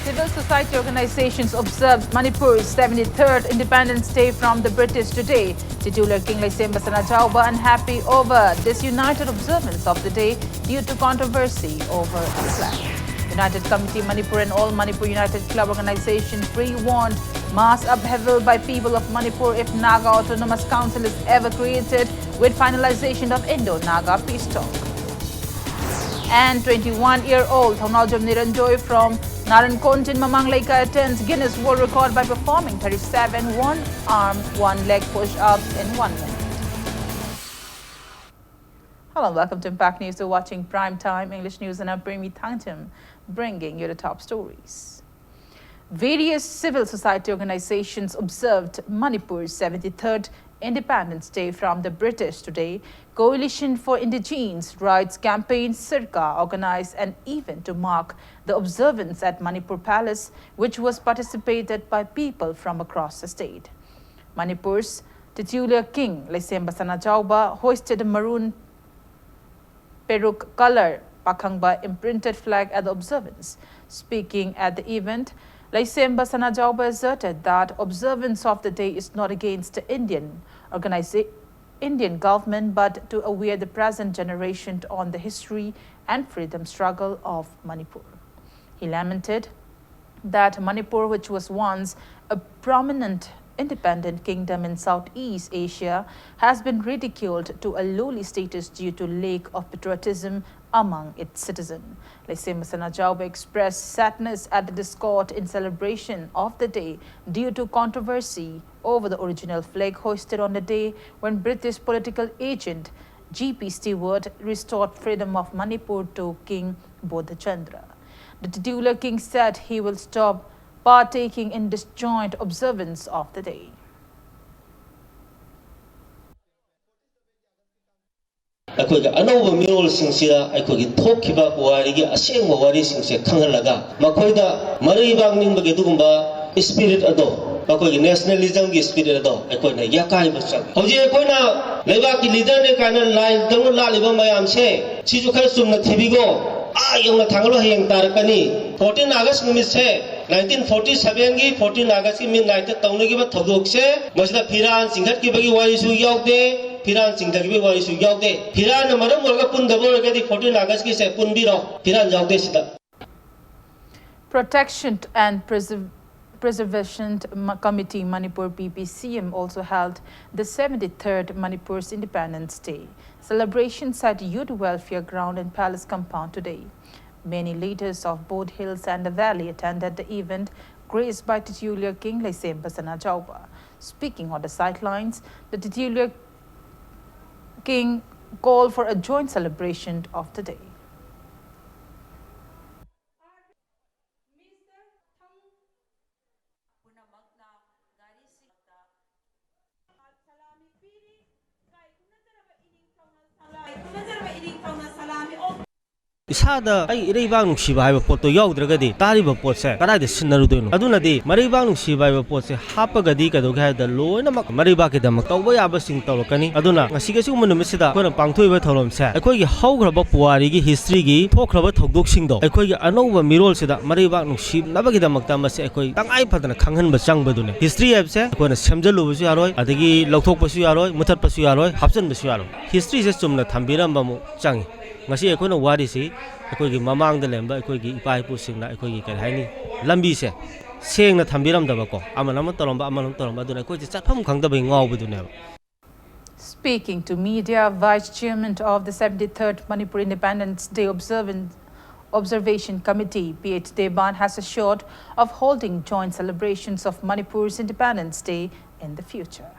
Civil society organizations observed Manipur's 73rd Independence Day from the British today. Titular King Laisemba Sanajauba unhappy over this united observance of the day due to controversy over a flag. United Committee Manipur and All Manipur United Club Organization pre-warned mass upheaval by people of Manipur if Naga Autonomous Council is ever created with finalization of Indo-Naga peace talk. And 21-year-old Thongaljam Niranjoy from Narankontin Mamanglaika attends Guinness World Record by performing 37 one-arm, one-leg push-ups in 1 minute. Hello, welcome to Impact News. You're watching Prime Time English News and I'm Premi Thangtim, bringing you the top stories. Various civil society organizations observed Manipur's 73rd Independence Day from the British today. Coalition for Indigenous Rights campaign Sirka organized an event to mark the observance at Manipur Palace, which was participated by people from across the state. Manipur's titular king Laisemba Sanajauba hoisted a maroon peruk color Pakhangba imprinted flag at the observance. Speaking at the event, Laisemba Sanajauba asserted that observance of the day is not against the Indian government but to aware the present generation on the history and freedom struggle of Manipur. He lamented that Manipur, which was once a prominent independent kingdom in Southeast Asia, has been ridiculed to a lowly status due to lack of patriotism among its citizens. Laisemba Sanajauba expressed sadness at the discord in celebration of the day due to controversy over the original flag hoisted on the day when British political agent G.P. Stewart restored freedom of Manipur to King Bodhachandra. The titular king said he will stop partaking in this joint observance of the day. ꯑꯩꯈꯣꯏꯒꯤ ꯑꯅꯧꯕ ꯃꯤꯔꯣꯜꯁꯤꯡꯁꯤꯗ ꯑꯩꯈꯣꯏꯒꯤ ꯊꯣꯛꯈꯤꯕ ꯄꯨꯋꯥꯔꯤꯒꯤ ꯑꯁꯦꯡꯕ ꯋꯥꯔꯤꯁꯤꯡꯁꯦ ꯈꯪꯍꯜꯂꯒ ꯃꯈꯣꯏꯗ ꯃꯔꯩꯕꯥꯛꯅꯤꯡꯕꯒꯤ ꯑꯗꯨꯒꯨꯝꯕ spirit ꯑꯗꯣ ꯃꯈꯣꯏꯒꯤ ꯅꯦꯁꯅꯦꯂꯤꯖꯝꯒꯤ ꯁ꯭ꯄꯤꯔꯤꯠ ꯑꯗꯣ ꯑꯩꯈꯣꯏꯅ ꯌꯥꯀꯥꯏꯕ ꯆꯪꯏ ꯍꯧꯖꯤꯛ ꯑꯩꯈꯣꯏꯅ ꯂꯩꯕꯥꯛꯀꯤ ꯂꯤꯗꯔꯅꯦ ꯀꯥꯏꯅ ꯂꯥꯏꯗꯧꯅ ꯂꯥꯠꯂꯤꯕ ꯃꯌꯥꯝꯁꯦ ꯁꯤꯁꯨ ꯈꯔ ꯆꯨꯝꯅ ꯊꯤꯕꯤꯒꯣ ꯌꯧꯅ ꯊꯥꯡꯒꯠꯂꯣ ꯍꯌꯦꯡ ꯇꯥꯔꯛꯀꯅꯤ 14 ꯑꯥꯒꯁ ꯅꯨꯃꯤꯠꯁꯦ 1947ꯒꯤ 14 ꯑꯥꯒꯁꯀꯤ ꯃꯤꯗꯅꯥꯏꯠꯇ ꯇꯧꯅꯈꯤꯕ ꯊꯧꯗꯣꯛꯁꯦ ꯃꯁꯤꯗ ꯐꯤꯔꯥꯟ ꯆꯤꯡꯈꯠꯈꯤꯕꯒꯤ ꯋꯥꯔꯤꯁꯨ ꯌꯥꯎꯗꯦ ꯐꯤꯔꯥꯟ ꯆꯤꯡꯊꯈꯤꯕꯒꯤ ꯋꯥꯔꯤꯁꯨ ꯌꯥꯎꯗꯦ ꯐꯤꯔꯥꯟꯅ ꯃꯔꯝ ꯑꯣꯏꯔꯒ ꯄꯨꯟꯗꯕ ꯑꯣꯏꯔꯒꯗꯤ 14 ꯑꯥꯒꯁꯀꯤꯁꯦ ꯄꯨꯟꯕꯤꯔꯣ ꯐꯤꯔꯥꯟ ꯌꯥꯎꯗꯦ ꯁꯤꯗ. Protection and Preservation Committee Manipur PPCM also held the 73rd Manipur's Independence Day celebrations at Youth Welfare Ground and Palace Compound today. Many leaders of both hills and the valley attended the event, graced by titular King Laisemba Sanajauba. Speaking on the sidelines, the titular king called for a joint celebration of the day. Isada ay ireibang nungsiba haiba potto yaudragadi tariba potse karaida sinnarudoino adunadi maribang nungsiba haiba potse hapagadi kadog haida loinamak mariba kidamak tawba yaba sing tawrakani aduna ngasige siguma numisida kona pangthoiba tholomse aikoigi haugraba puwarigi history gi thokraba thogdok singdo aikoigi anouba mirol sida maribang nungsib nabagidamakta mase aikoi tangai phadana khanghanba changbadune history habse kona semjalubusu yaroi adagi lokthokpasu yaroi muthatpasu yaroi hapchanbasu yaroi history se chumna thambiramba mu changi ngasi aikoina warisi aikoigi mamangda lemba aikoigi ipaipu singna aikoigi kari haini lambi se sengna thambiramdaba ko amanama toromba aduna aikoigi chatpham khangdaba ngawbadune. Speaking to media, Vice Chairman of the 73rd Manipur Independence Day Observation Committee, P.H. Deban, has assured of holding joint celebrations of Manipur's Independence Day in the future.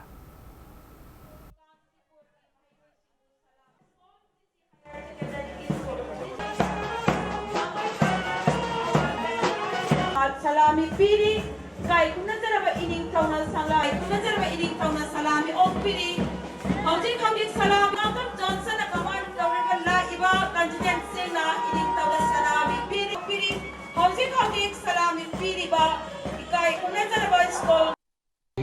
Salami piri, kai kuna jaraba ining tauna salami, kuna jaraba ining tauna salami ok piri. Hauji salami, Malcolm Johnson na command tauna la iba constituency na ining tauna salami piri. Hauji salami piri ba, kai kuna jaraba school.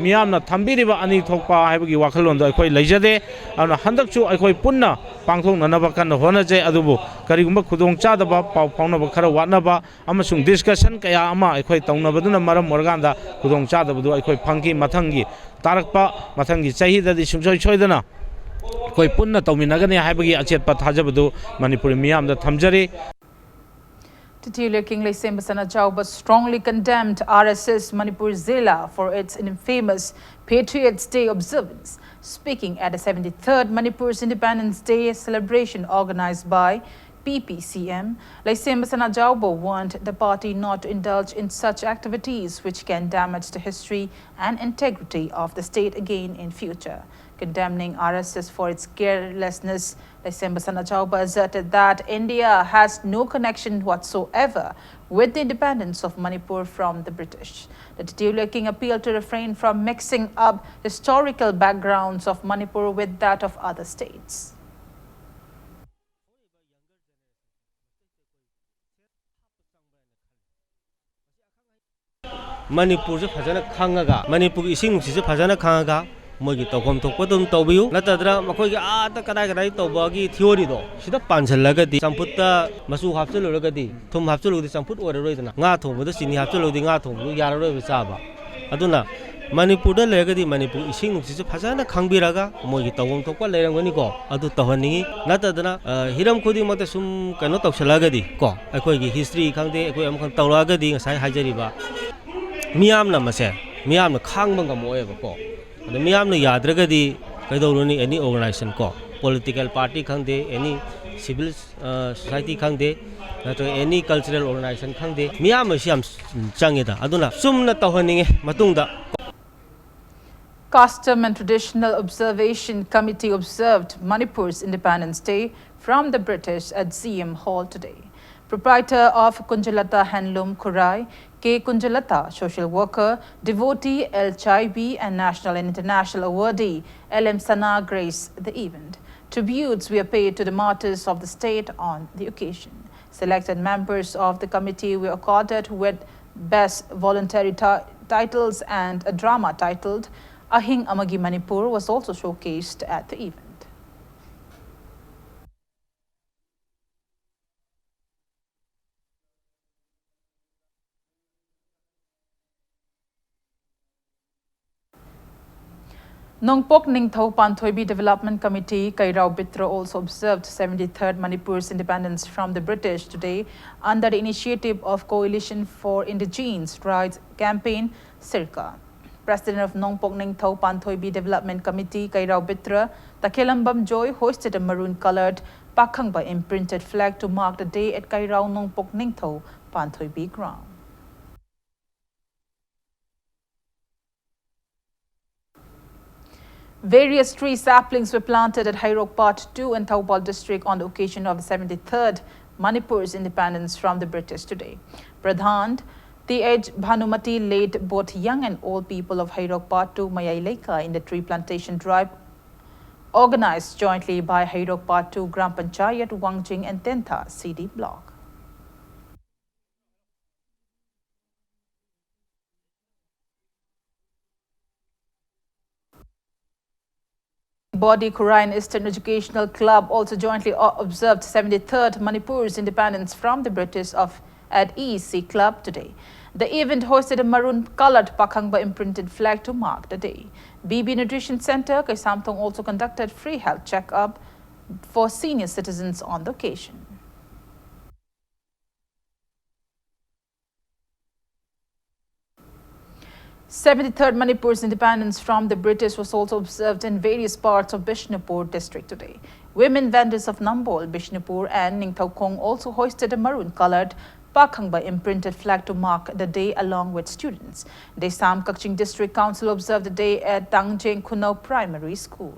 मियामना थंबीरिबा अनि थोकपा हाइबगी वाखलोंदो अखोई लेजदे अना हंदकचु अखोई पुन्ना पांगथोंननबा कन होनजे अदुबु करिगुंबा खुदोंग चादबा पाव फाउनबा खरा वाटनबा अमसुंग discussion कया अमा अखोई तौनबदुना मरम ओरगांदा खुदोंग चादबदु अखोई फंकी मथंगी तारकपा मथंगी चाहिददि सुंसोय सोयदना अखोई पुन्ना तौमिनगने हाइबगी अचेतपा थाजबदु Manipuri मियामदा थमजरी. Titular King Laisem Basana Chauba strongly condemned RSS Manipur Zilla for its infamous Patriots Day observance. Speaking at the 73rd Manipur's Independence Day celebration organized by PPCM, Laisem Basana Chauba warned the party not to indulge in such activities which can damage the history and integrity of the state again in future. Condemning RSS for its carelessness, Laisem Basana Chauba asserted that India has no connection whatsoever with the independence of Manipur from the British. The titular king appealed to refrain from mixing up historical backgrounds of Manipur with that of other states. Manipur se phajana khangaga Manipur ising se phajana khangaga mogi tawkom thokpa dum tawbiu latadra makoi gi ata kadai tawbagi theory do sida panjhallaga di champutta masu hapchuluraga di thum hapchuludi champut oraroi dana nga thongboda sini hapchuludi nga thongbu yararoi chaba aduna Manipur da legadi Manipur ising se phajana khangbiraga mogi tawkom thokpa leirangani ko adu tawhani latadana hiram khudi mate sum kano tawsalaga di ko akoi gi history khangde akoi am khang tawlaga di ngasai hajariba Miamna mase, miamna khangbanga moeba ko. The miamna yadragadi kaidoruni any organization ko. Political party khangde, any civil society khangde, any cultural organization khangde. Miamna siam changeda. Aduna sumna tawhaninge matungda. Custom and Traditional Observation Committee observed Manipur's Independence Day from the British at ZM Hall today. Proprietor of Kunjalata Handloom Kurai, K. Kunjalata, social worker, devotee L. Chaibi, and national and international awardee L. M. Sana graced the event. Tributes were paid to the martyrs of the state on the occasion. Selected members of the committee were accorded with Best Voluntary titles, and a drama titled Ahing Amagi Manipur was also showcased at the event. Nongpok Ningthau Panthoibi Development Committee, Kairao Bitra, also observed 73rd Manipur's independence from the British today under the initiative of Coalition for Indigenous Rights Campaign, CIRCA. President of Nongpok Ningthau Panthoibi Development Committee, Kairao Bitra, Takelambam Joy, hoisted a maroon-colored Pakhangba imprinted flag to mark the day at Kairao Nongpok Ningthau Panthoibi ground. Various tree saplings were planted at Hairok Part 2 in Thaupal district on the occasion of the 73rd Manipur's independence from the British today. Pradhan T.H. Bhanumati led both young and old people of Hairok Part 2 Mayaileka in the tree plantation drive organized jointly by Hairok Part 2 Gram Panchayat, Wangjing and Tentha CD block. Body Kurai Eastern Educational Club also jointly observed 73rd Manipur's independence from the British at EEC Club today. The event hosted a maroon-colored Pakhangba imprinted flag to mark the day. BB Nutrition Center, Kaisamthong also conducted free health check-up for senior citizens on the occasion. The 73rd Manipur's independence from the British was also observed in various parts of Bishnupur district today. Women vendors of Nambol, Bishnupur and Ningthaukong also hoisted a maroon-colored Pakhangba imprinted flag to mark the day along with students. Desam Kakching District Council observed the day at Tangjeng Kunau Primary School.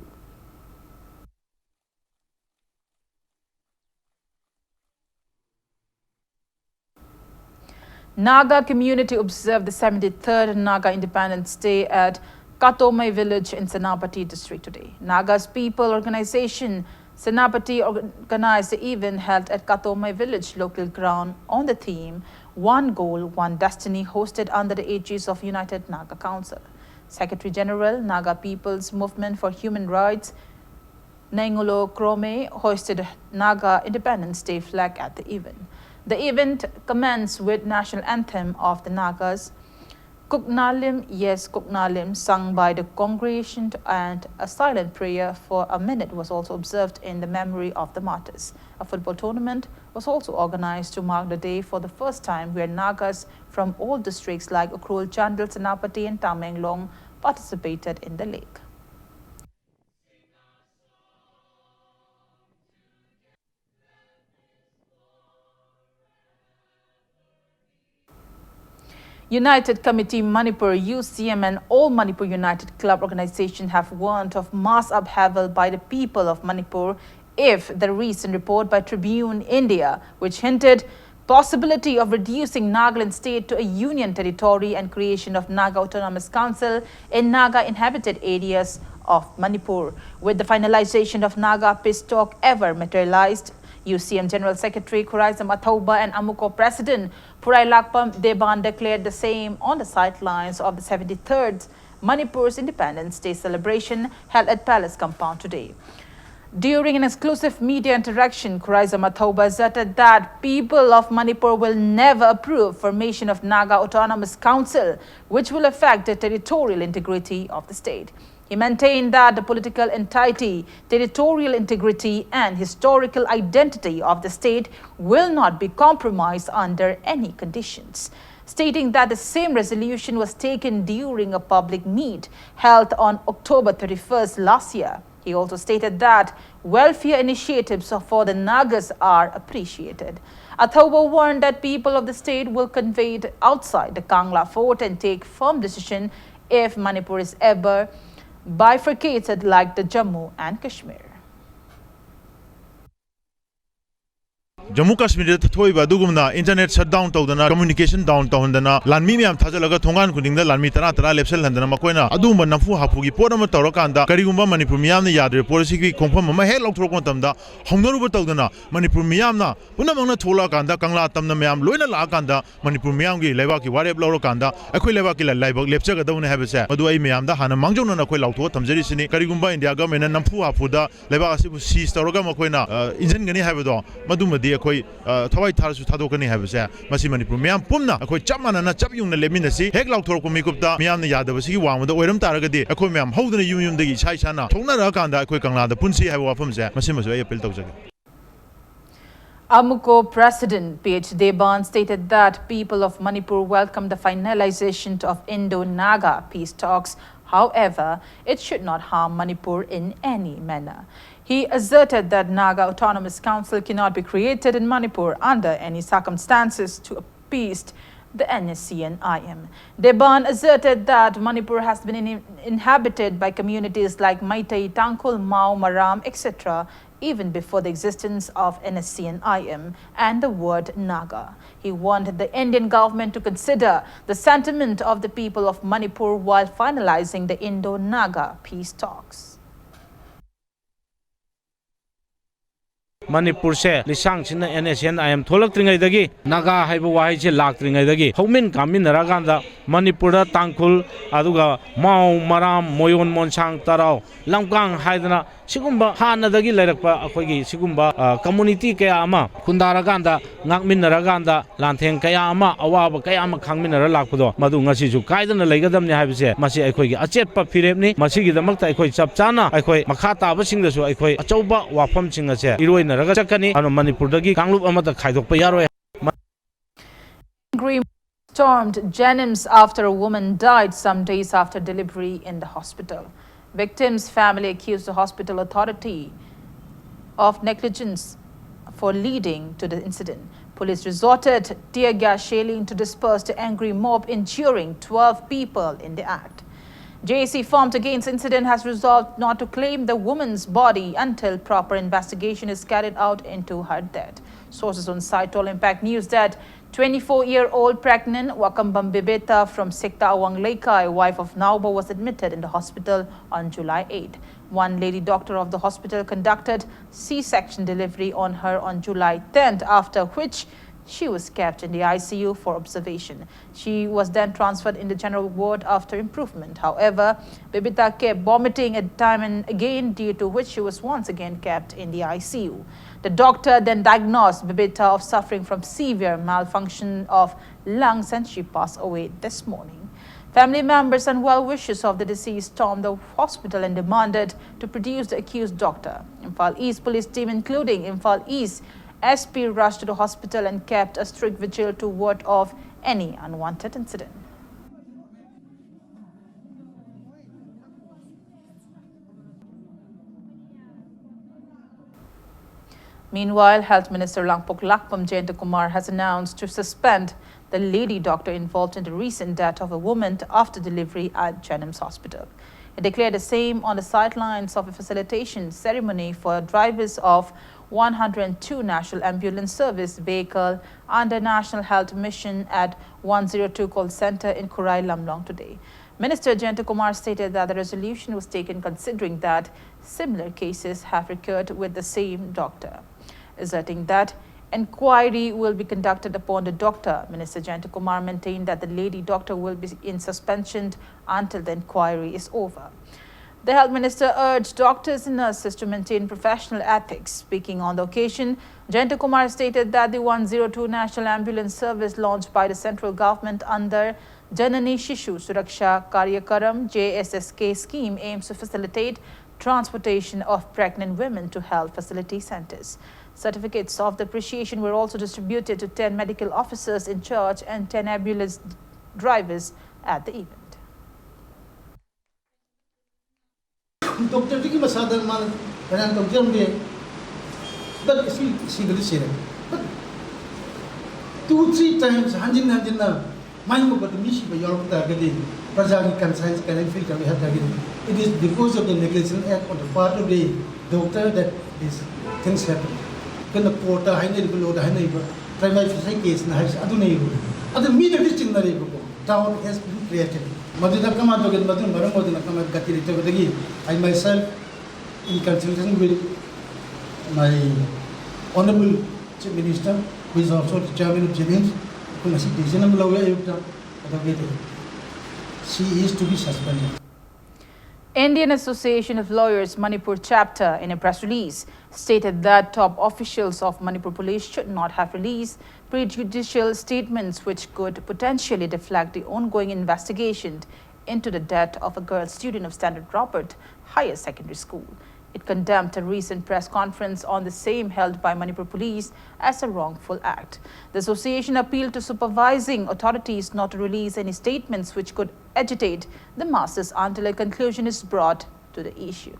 Naga community observed the 73rd Naga Independence Day at Katomai village in Senapati district today. Naga's people organization Senapati organized the event held at Katomai village local ground on the theme One Goal, One Destiny, hosted under the aegis of United Naga Council. Secretary General, Naga People's Movement for Human Rights, Naingolo Krome, hoisted Naga Independence Day flag at the event. The event commenced with national anthem of the Nagas, Kuknalim, Yes Kuknalim, sung by the congregation, and a silent prayer for a minute was also observed in the memory of the martyrs. A football tournament was also organized to mark the day for the first time, where Nagas from all districts like Ukhrul, Chandel, Senapati and Tamenglong participated in the league. United Committee Manipur, UCM and all Manipur United Club organizations have warned of mass upheaval by the people of Manipur if the recent report by Tribune India, which hinted possibility of reducing Nagaland state to a union territory and creation of Naga Autonomous Council in Naga inhabited areas of Manipur. With the finalization of Naga peace talk ever materialized, UCM General Secretary Khuraisam Athauba and Amuko President Purai Lakpam Deban declared the same on the sidelines of the 73rd Manipur's Independence Day celebration held at Palace Compound today. During an exclusive media interaction, Khuraisam Athauba asserted that people of Manipur will never approve formation of Naga Autonomous Council, which will affect the territorial integrity of the state. He maintained that the political entity, territorial integrity and historical identity of the state will not be compromised under any conditions, stating that the same resolution was taken during a public meet held on October 31st last year. He also stated that welfare initiatives for the Nagas are appreciated. Athauba warned that people of the state will convey outside the Kangla fort and take firm decision if Manipur is ever bifurcated like the Jammu and Kashmir. Jammu Kashmir thoiba dugumna internet shutdown tawdana communication down tawhandana lanmi myam thajalaga thongan kudingda lanmi tara lepsel handana makoina aduma nafu hapugi podama tawrakanda karigumba Manipur miyamna yadre policy ki khongpham ama hek lokthorok matamda hongnaruba tawdana Manipur miyamna punamangna thola kanda kangla tamna myam loina la kanda Manipur miyam gi laiba ki warep lawro kanda akhoi laiba ki laibak lepchaga dawne habese madu ai miyam da hana mangjona na khoi lautho thamjari sini karigumba India government na namfu hapuda laiba asibu seize tawraga makoina injin gani habado madumadi akhoi thawai tharsu thadokani habase masi Manipur miyam pumna akhoi chamana na chabyung na leminasi hek lauthorko mikupta miyam na yadabasi gi wangmada oiram taragadi akhoi miyam haudana yum dagi chai chana thongna ra kanda akhoi kangla da punsi haiba wafamse masi masu ai appeal tawjage. Amuko President PH Deban stated that people of Manipur welcome the finalization of Indo-Naga peace talks. However, it should not harm Manipur in any manner. He asserted that Naga Autonomous Council cannot be created in Manipur under any circumstances to appease the NSC and IM. Deban asserted that Manipur has been inhabited by communities like Maitai, Tangkhul, Mao, Maram, etc. even before the existence of NSC and IM and the word Naga. He wanted the Indian government to consider the sentiment of the people of Manipur while finalizing the Indo-Naga peace talks. Manipur se lisang china NSN I am tholak tringai dagi Naga haiba wahai che lak tringai dagi homin kamin naraganda Manipur da Tangkhul aduga Mao Maram Moyon Monsang Tarau Lamkang haidana sigumba hana dagi lairakpa akhoigi sigumba community kaya ama khundaraganda ngakmin naraganda lantheng kaya ama awaba kaya ama khangmin nara lakpudo madu ngasi ju kaidana laigadamni haibise masi akhoigi achetpa phirepni masigi damakta akhoi chapchana akhoi makha taba singdasu akhoi achauba wafam singase iroi Manipur dagi kanglup amata khaidokpa yaroi. Angry stormed Jennings after a woman died some days after delivery in the hospital. Victim's family accused the hospital authority of negligence for leading to the incident. Police resorted tear gas shelling to disperse the angry mob, injuring 12 people in the act. JAC formed against incident has resolved not to claim the woman's body until proper investigation is carried out into her death. Sources on site told Impact News that 24-year-old pregnant Wakambam Bibeta from Sikta Awang Leikai, wife of Nauba, was admitted in the hospital on July 8. One lady doctor of the hospital conducted C-section delivery on her on July 10th, after which she was kept in the ICU for observation. She was then transferred in the general ward after improvement. However, Bibita kept vomiting at time and again, due to which she was once again kept in the ICU. The doctor then diagnosed Bibita of suffering from severe malfunction of lungs, and she passed away this morning. Family members and well-wishers of the deceased stormed the hospital and demanded to produce the accused doctor. Imphal East police team, including Imphal East SP, rushed to the hospital and kept a strict vigil to ward off any unwanted incident. Meanwhile, Health Minister Langpok Lakpam Jayantakumar has announced to suspend the lady doctor involved in the recent death of a woman after delivery at Jennings Hospital. He declared the same on the sidelines of a facilitation ceremony for drivers of 102 National Ambulance Service vehicle under National Health Mission at 102 call center in Kurai Lamlong today. Minister Jayantakumar stated that the resolution was taken considering that similar cases have recurred with the same doctor, asserting that inquiry will be conducted upon the doctor. Minister Jayantakumar maintained that the lady doctor will be in suspension until the inquiry is over. The health minister urged doctors and nurses to maintain professional ethics. Speaking on the occasion, Jayantakumar stated that the 102 National Ambulance Service launched by the central government under Janani Shishu Suraksha Karyakaram JSSK scheme aims to facilitate transportation of pregnant women to health facility centers. Certificates of appreciation were also distributed to 10 medical officers in charge and 10 ambulance drivers at the event. Doctor Tiki Masada Man and Doctor Mbe, but she will say but 2-3 times Hanjina Mind but the Mishi by York Targeting, Prajani conscience can I feel we have targeted. It is because of the negligent act on the part of the doctor that these things happen. Can the porter high below the high neighbor, primary case in the house, other neighbor. Other media distinct neighbor, town has been created. Madina come out to get Madin Maramodina come at Katiri. I myself, in consultation with my Honorable Chief Minister, who is also the chairman of Jennings, she is to be suspended. Indian Association of Lawyers Manipur chapter, in a press release, stated that top officials of Manipur police should not have released prejudicial statements which could potentially deflect the ongoing investigation into the death of a girl student of Standard Robert Higher Secondary School. It condemned a recent press conference on the same held by Manipur police as a wrongful act. The association appealed to supervising authorities not to release any statements which could agitate the masses until a conclusion is brought to the issue.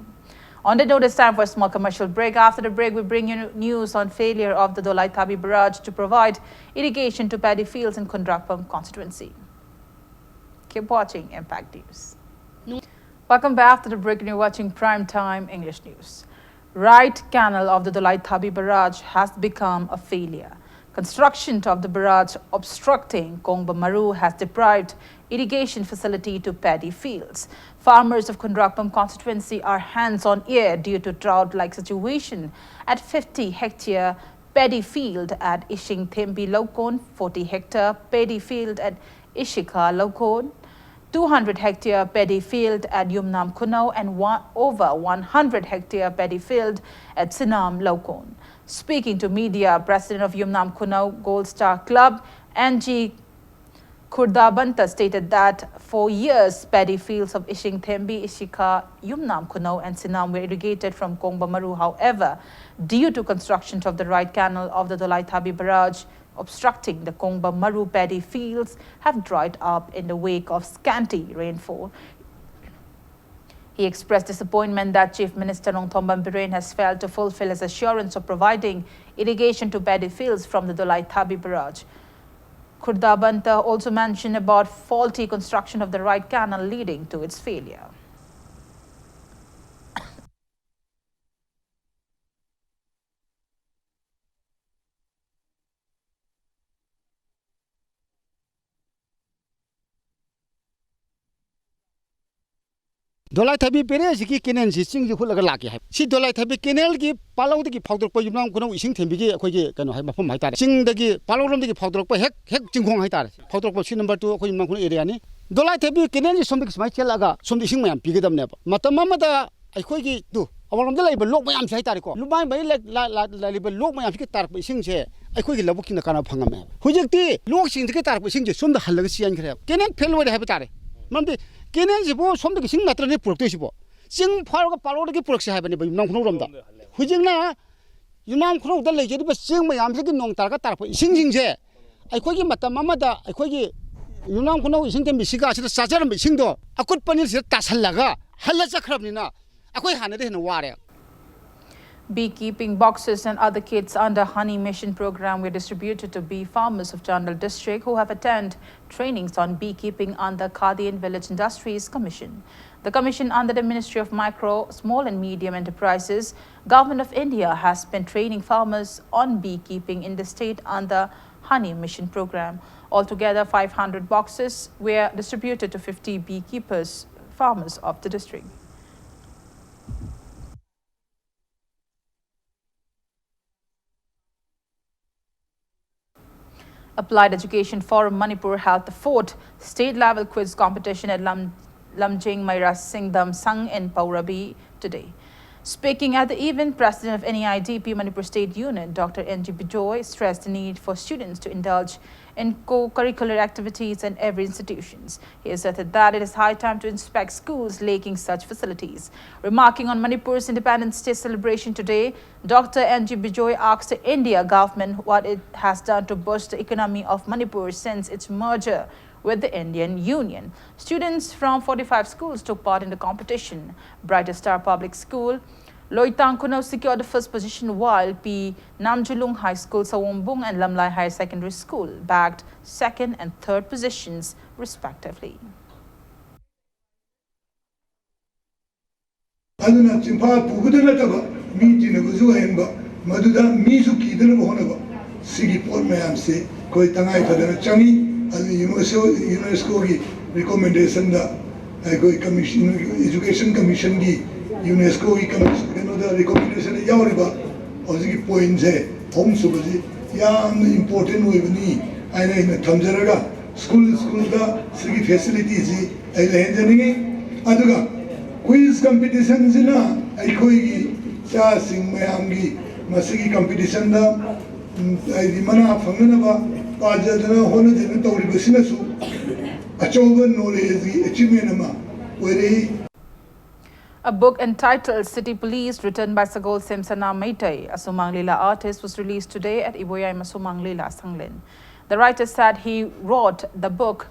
On the note, it's time for a small commercial break. After the break, we bring you news on failure of the Dolai Thabi barrage to provide irrigation to paddy fields in Kundrakpam constituency. Keep watching Impact News. Welcome back to the break, and you're watching Prime Time English News. Right canal of the Dolai Thabi barrage has become a failure. Construction of the barrage obstructing Kongba Maru has deprived irrigation facility to paddy fields. Farmers of Kundrakpam constituency are hands on ear due to drought-like situation at 50-hectare paddy field at Ishing Thembi Lokon, 40-hectare paddy field at Ishika Lokon, 200-hectare paddy field at Yumnam Kunau, and over 100-hectare paddy field at Sinam Lokon. Speaking to media, President of Yumnam Kunau Gold Star Club, Angie Kurdabanta, stated that for years, paddy fields of Ishing Thembi, Ishika, Yumnam Kunau and Sinam were irrigated from Kongba Maru. However, due to construction of the right canal of the Dolai Thabi barrage, obstructing the Kongba Maru paddy fields have dried up in the wake of scanty rainfall. He expressed disappointment that Chief Minister Nongthomban Biren has failed to fulfill his assurance of providing irrigation to paddy fields from the Dolai Thabi barrage. Kurdabanta also mentioned about faulty construction of the right canal leading to its failure. dolai thabi pere siki kenen si sing ju khulaga laki hai si dolai thabi kenel gi palau dagi phawdrok pa yumnam kuno ising thembi gi akhoi gi kano hai mafam hai tar sing dagi palau rom dagi phawdrok pa hek jingkhong hai tar phawdrok pa si number 2 akhoi yumnam kuno area ni dolai thabi kenel ji sombi smai chelaga somdi sing mayam pigedam ne matam amada akhoi gi tu awalom da laiba lok mayam sai tar ko lubai bai la laiba lok mayam ki tar pa sing se akhoi gi labu ki na kana phangam me hujekti lok sing ki tar pa sing je somda halaga sian khre kenen fail wai hai tare mamde kenen jibo somda ki sing matra ne purok tesibo sing pharoga palo ki purok se hai bani yumnam kuno rom da hujingna yumnam kuno da lei je ba sing mayam se ki nong tar ka tar pa sing se akhoi gi matam amada akhoi gi yumnam kuno ising tem bisiga se sajaram bising do akut panil se tashallaga halla chakhrabni na akhoi hana de na ware. Beekeeping boxes and other kits under Honey Mission program were distributed to bee farmers of Jandal district who have attended trainings on beekeeping under Khadi and Village Industries Commission. The commission under the Ministry of Micro, Small and Medium Enterprises, Government of India has been training farmers on beekeeping in the state under Honey Mission program. Altogether, 500 boxes were distributed to 50 beekeepers, farmers of the district. Applied Education Forum Manipur held the 4th state-level quiz competition at Lamjing Maira Singdam Sang in Paurabi today. Speaking at the event, President of NEIDP Manipur State Unit, Dr. N.G. Bijoy, stressed the need for students to indulge in co-curricular activities in every institutions. He asserted that it is high time to inspect schools lacking such facilities. Remarking on Manipur's Independence Day celebration today, Dr. N.G. Bijoy asked the India government what it has done to boost the economy of Manipur since its merger with the Indian Union. Students from 45 schools took part in the competition. Brighter Star Public School, Loitang Kuno secured the first position, while P. Namjulung High School, Sawombung and Lamlai Higher Secondary School bagged second and third positions respectively. aduna chimpa pugudana taba mi tina guzu henba maduda mi su kidana bohonaba sigi por mayam se koi tangai padana changi adu UNESCO gi recommendation da koi commission education commission gi UNESCO gi commission da recommendation yawriba ozigi point se hom subaji yam important hoibani aina ina thamjaraga school da sigi facilities ai lehenjani aduga quiz competition zina aikoi gi cha sing mayam gi masigi competition da ai di mana phangna ba pajadana hona jena tawri basina su achoba knowledge gi achievement ma where a book entitled City Police, written by Sagol Simsana Maitai, a Sumanglila artist, was released today at Iboyama Sumanglila, Sanglin. The writer said he wrote the book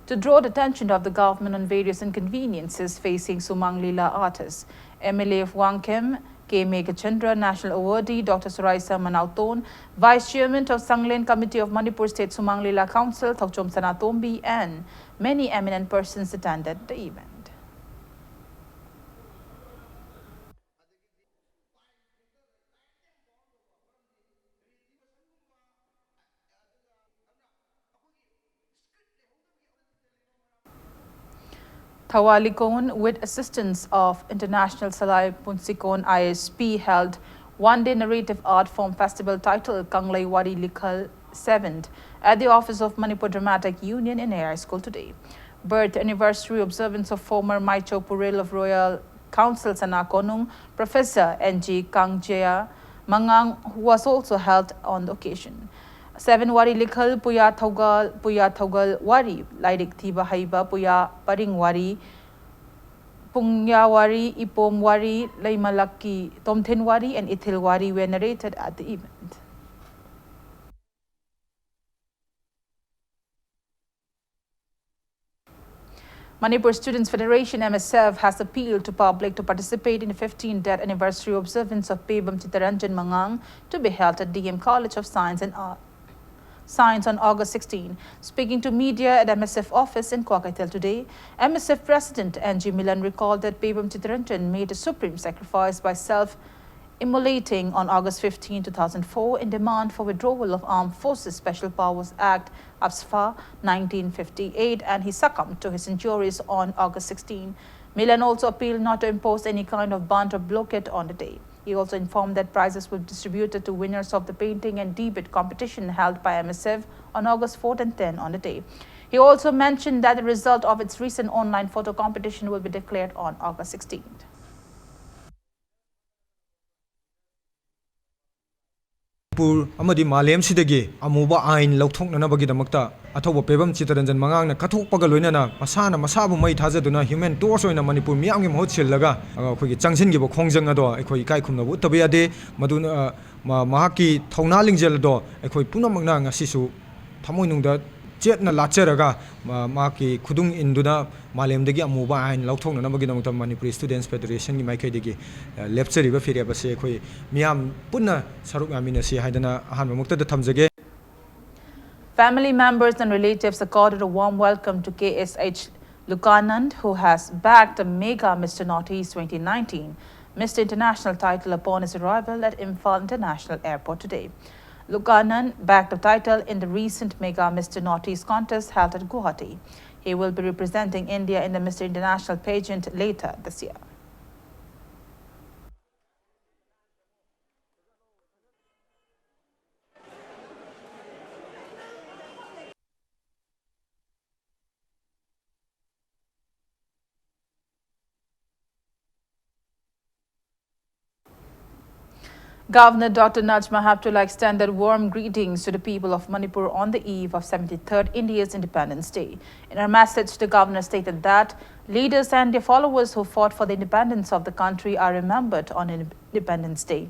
to draw the attention of the government on various inconveniences facing Sumanglila artists. MLA of Wangkem, K. Megachandra, National Awardee, Dr. Suraisa Manauton, Vice Chairman of Sanglin Committee of Manipur State Sumanglila Council, Thokchom Sanatombi, and many eminent persons attended the event. Tawalikon, with assistance of International Salai Punsikon ISP, held one-day narrative art form festival titled Kanglai Wari Likhal 7th at the office of Manipur Dramatic Union in AI School today. Birth anniversary observance of former Maicho Puril of Royal Council Sanakonung, Professor N.G. Kangjaya Mangang, who was also held on the occasion. 7 Wari Likhal Puya Thogal Wari, Laidik Thiba Haiba Puya Paring Wari, Pungya Wari, Ipom Wari, Laimalaki, Tomthin Wari, and Ithil Wari were narrated at the event. Manipur Students Federation MSF has appealed to public to participate in the 15th death anniversary observance of Pebam Chitaranjan Mangang to be held at DM College of Science on August 16. Speaking to media at MSF office in Kwakaitel today, MSF President N.G. Milan recalled that Pebam Chitaranjan made a supreme sacrifice by self-immolating on August 15, 2004 in demand for withdrawal of Armed Forces Special Powers Act AFSFA 1958, and he succumbed to his injuries on August 16. Milan also appealed not to impose any kind of ban or blockade on the day. He also informed that prizes will be distributed to winners of the painting and debate competition held by MSF on August 4th and 10th on the day. He also mentioned that the result of its recent online photo competition will be declared on August 16th. Manipur amadi malem sidagi amuba ain lauthoknanabagidamakta athoba pebam chitaranjan mangangna kathokpaga loinana masana masabu mai thajaduna human torch oina Manipur miyamgi mahut sillaga akhoi changshingibo khongjang ado akhoi kai khumnabu tabiyade maduna mahaki thona lingjel do akhoi punamakna ngasisu thamoinungda chetna lacharaga maki khudung induna malemdagi amuba ain lauthoknanabagidamakta Manipur Students Federation gi maikaidagi lecture ba firiaba se akhoi miyam punna saruk aminasi haidana ahanba muktada thamjage. Family members and relatives accorded a warm welcome to KSH Lukanand, who has bagged a mega Mr. Northeast 2019 Mr. International title upon his arrival at Imphal International Airport today. Lukanand bagged the title in the recent mega Mr. Northeast contest held at Guwahati. He will be representing India in the Mr. International pageant later this year. Governor Dr. Najma Heptullah extended warm greetings to the people of Manipur on the eve of 73rd India's Independence Day. In her message, the governor stated that leaders and their followers who fought for the independence of the country are remembered on Independence Day.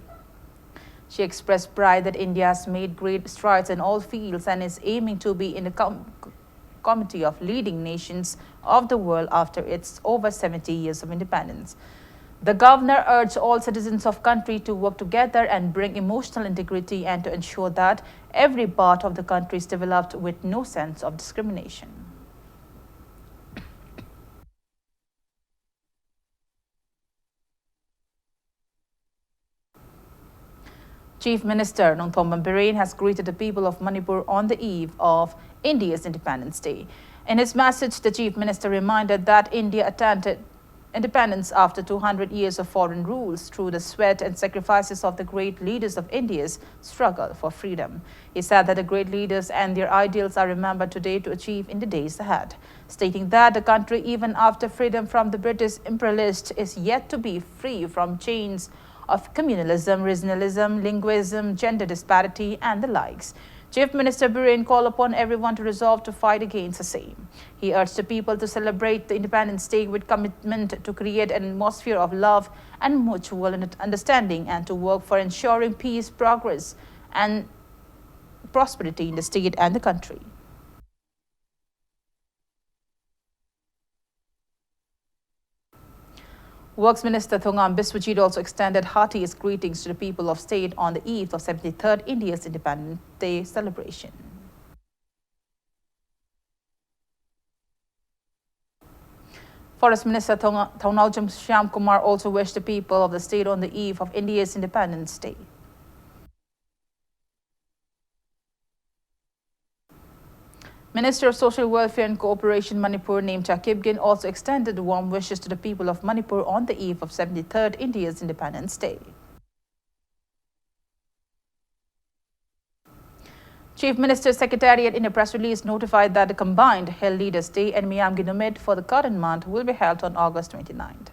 She expressed pride that India has made great strides in all fields and is aiming to be in the committee of leading nations of the world after its over 70 years of independence. The governor urged all citizens of country to work together and bring emotional integrity and to ensure that every part of the country is developed with no sense of discrimination. Chief Minister Nongthomban Biren has greeted the people of Manipur on the eve of India's Independence Day. In his message, the Chief Minister reminded that India attained independence after 200 years of foreign rules through the sweat and sacrifices of the great leaders of India's struggle for freedom. He said that the great leaders and their ideals are remembered today to achieve in the days ahead, stating that the country, even after freedom from the British imperialists, is yet to be free from chains of communalism, regionalism, linguism, gender disparity, and the likes. Chief Minister Biren called upon everyone to resolve to fight against the same. He urged the people to celebrate the Independence Day with commitment to create an atmosphere of love and mutual understanding and to work for ensuring peace, progress, and prosperity in the state and the country. Works Minister Thongam Biswajit also extended heartiest greetings to the people of state on the eve of 73rd India's Independence Day celebration. Forest Minister Thaunawjam Shyam Kumar also wished the people of the state on the eve of India's Independence Day. Minister of Social Welfare and Cooperation Manipur Namcha Kipgin also extended warm wishes to the people of Manipur on the eve of 73rd India's Independence Day. Chief Minister's Secretariat in a press release notified that the combined Hill Leaders Day and Miyamgi Numid for the current month will be held on August 29th.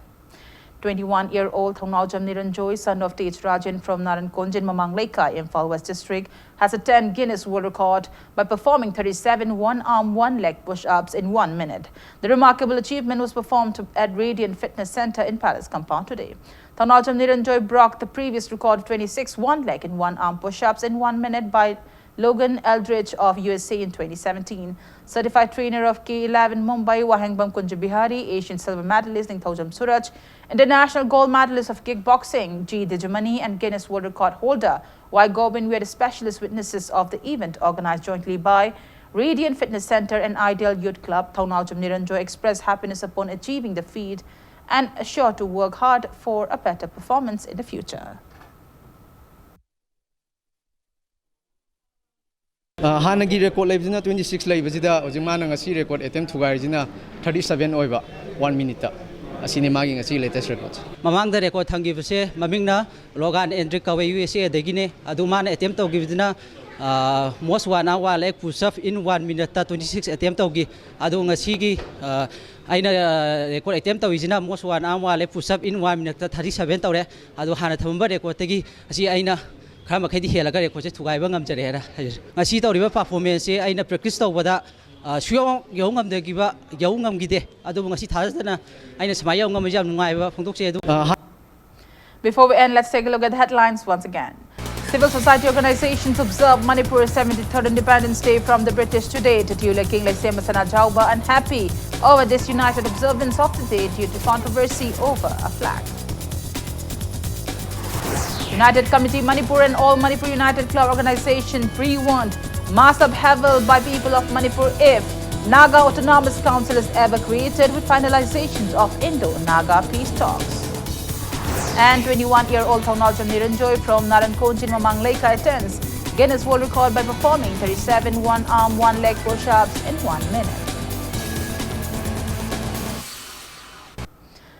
21-year-old Thaunawjam Niranjoy, son of Tej Rajan from Narankonjin Mamangleika, Imphal West District, has a 10 Guinness World Record by performing 37 one-arm, one-leg push-ups in 1 minute. The remarkable achievement was performed at Radiant Fitness Center in Palace Compound today. Thaunawjam Niranjoy broke the previous record of 26 one-leg and one-arm push-ups in 1 minute by Logan Eldridge of USA in 2017. Certified trainer of K11 Mumbai, Wahangbam Kunjabihari, Asian silver medalist Ningthaujam Suraj, international gold medalist of kickboxing G. Dijamani, and Guinness World Record holder Y. Gobin were the specialist witnesses of the event organized jointly by Radiant Fitness Center and Ideal Youth Club. Thaunawjam Niranjoy expressed happiness upon achieving the feat and assured to work hard for a better performance in the future. Hanagi record level 26 level, Ojimana record attempt to Garizina 37 over 1 minute. ꯑꯁꯤꯅꯤ ꯃꯥꯒꯤ ꯉꯁꯤ latest record ꯃꯃꯥꯡꯗ record ꯊꯝꯈꯤꯕꯁꯦ ꯃꯃꯤꯡꯅ ꯂꯣꯒꯥꯟ Endrick ꯀꯧꯋꯦ USA ꯑꯗꯨ ꯃꯥꯅ attempt ꯇꯧꯈꯤꯕꯗꯨꯅ most 1 hour leg push up in 1 minute 26 attempt taugi adu ngasigi aina record attempt tawizina most 1 hour leg push up in 1 minute 37 tawre adu hana thamba record tagi asi aina khama khaidi helaga record se thugai ba ngamjare hera ngasi tawriba performance se aina practice tawbada suyo yong ngamdegi ba yong ngamgide adu ngasi thajana aina samai yong ngamja jam nungai ba phongtok se adu. Before we end, let's take a look at the headlines once again. Civil society organizations observe Manipur's 73rd Independence Day from the British today. Titula King Lesema Sana Jauba unhappy over this united observance of the day due to controversy over a flag. United Committee Manipur and All Manipur United Club Organization pre-warned mass upheaval by people of Manipur if Naga Autonomous Council is ever created with finalizations of Indo-Naga peace talks. And 21-year-old Thongnalcham Niranjoy from Narankonjin Mamang Leka attends Guinness World Record by performing 37 one-arm, one-leg push-ups in 1 minute.